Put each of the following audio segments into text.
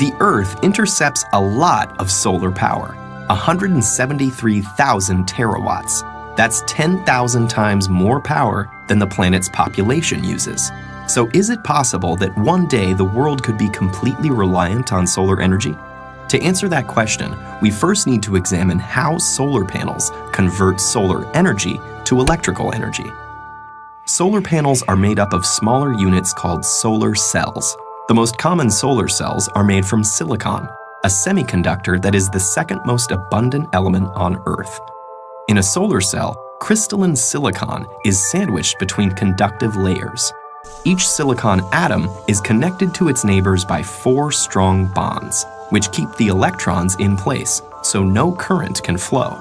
The Earth intercepts a lot of solar power, 173,000 terawatts. That's 10,000 times more power than the planet's population uses. So is it possible that one day the world could be completely reliant on solar energy? To answer that question, we first need to examine how solar panels convert solar energy to electrical energy. Solar panels are made up of smaller units called solar cells. The most common solar cells are made from silicon, a semiconductor that is the second most abundant element on Earth. In a solar cell, crystalline silicon is sandwiched between conductive layers. Each silicon atom is connected to its neighbors by 4 strong bonds, which keep the electrons in place so no current can flow.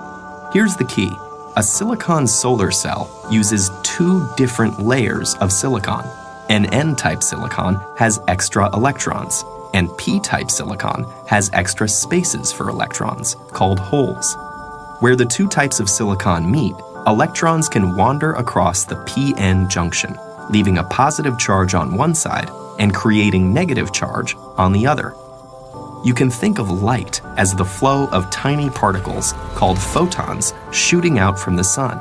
Here's the key. A silicon solar cell uses 2 different layers of silicon. An N-type silicon has extra electrons, and P-type silicon has extra spaces for electrons, called holes. Where the 2 types of silicon meet, electrons can wander across the p-n junction, leaving a positive charge on one side and creating negative charge on the other. You can think of light as the flow of tiny particles called photons shooting out from the sun.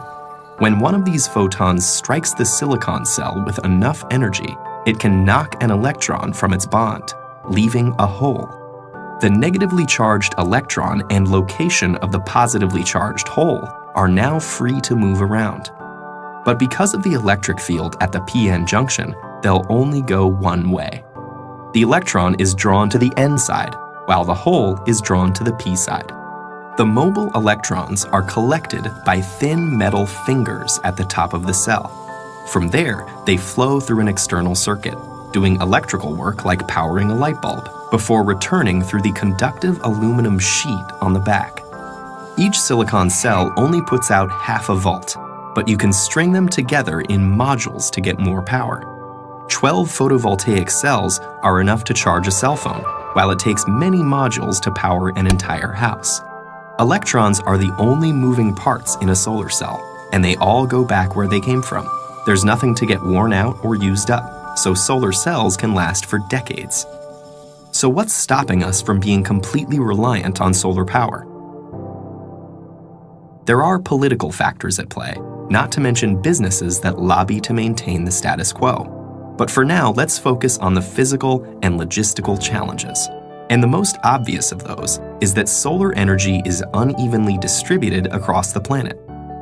When one of these photons strikes the silicon cell with enough energy, it can knock an electron from its bond, leaving a hole. The negatively charged electron and location of the positively charged hole are now free to move around. But because of the electric field at the p-n junction, they'll only go one way. The electron is drawn to the n side, while the hole is drawn to the p side. The mobile electrons are collected by thin metal fingers at the top of the cell. From there, they flow through an external circuit, doing electrical work like powering a light bulb, before returning through the conductive aluminum sheet on the back. Each silicon cell only puts out half a volt, but you can string them together in modules to get more power. 12 photovoltaic cells are enough to charge a cell phone, while it takes many modules to power an entire house. Electrons are the only moving parts in a solar cell, and they all go back where they came from. There's nothing to get worn out or used up, so solar cells can last for decades. So what's stopping us from being completely reliant on solar power? There are political factors at play, not to mention businesses that lobby to maintain the status quo. But for now, let's focus on the physical and logistical challenges. And the most obvious of those is that solar energy is unevenly distributed across the planet.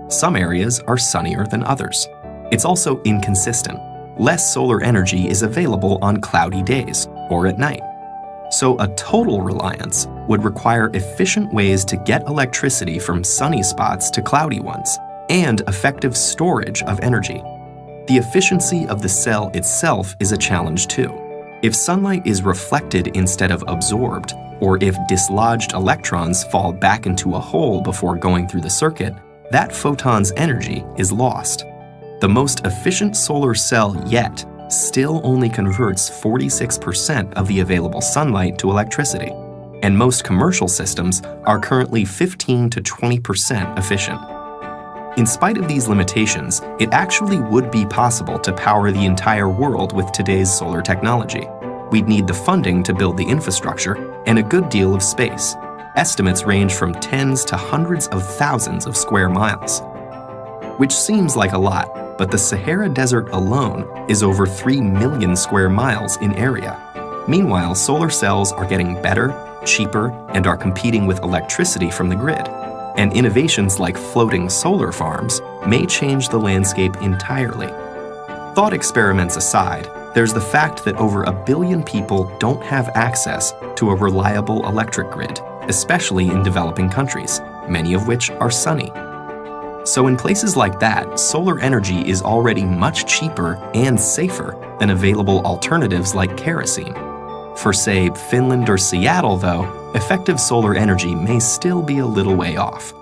Some areas are sunnier than others. It's also inconsistent. Less solar energy is available on cloudy days or at night. So a total reliance would require efficient ways to get electricity from sunny spots to cloudy ones, and effective storage of energy. The efficiency of the cell itself is a challenge too. If sunlight is reflected instead of absorbed, or if dislodged electrons fall back into a hole before going through the circuit, that photon's energy is lost. The most efficient solar cell yet still only converts 46% of the available sunlight to electricity, and most commercial systems are currently 15 to 20% efficient. In spite of these limitations, it actually would be possible to power the entire world with today's solar technology. We'd need the funding to build the infrastructure and a good deal of space. Estimates range from tens to hundreds of thousands of square miles. Which seems like a lot, but the Sahara Desert alone is over 3 million square miles in area. Meanwhile, solar cells are getting better, cheaper, and are competing with electricity from the grid. And innovations like floating solar farms may change the landscape entirely. Thought experiments aside, there's the fact that over 1 billion people don't have access to a reliable electric grid, especially in developing countries, many of which are sunny. So in places like that, solar energy is already much cheaper and safer than available alternatives like kerosene. For, say, Finland or Seattle, though, effective solar energy may still be a little way off.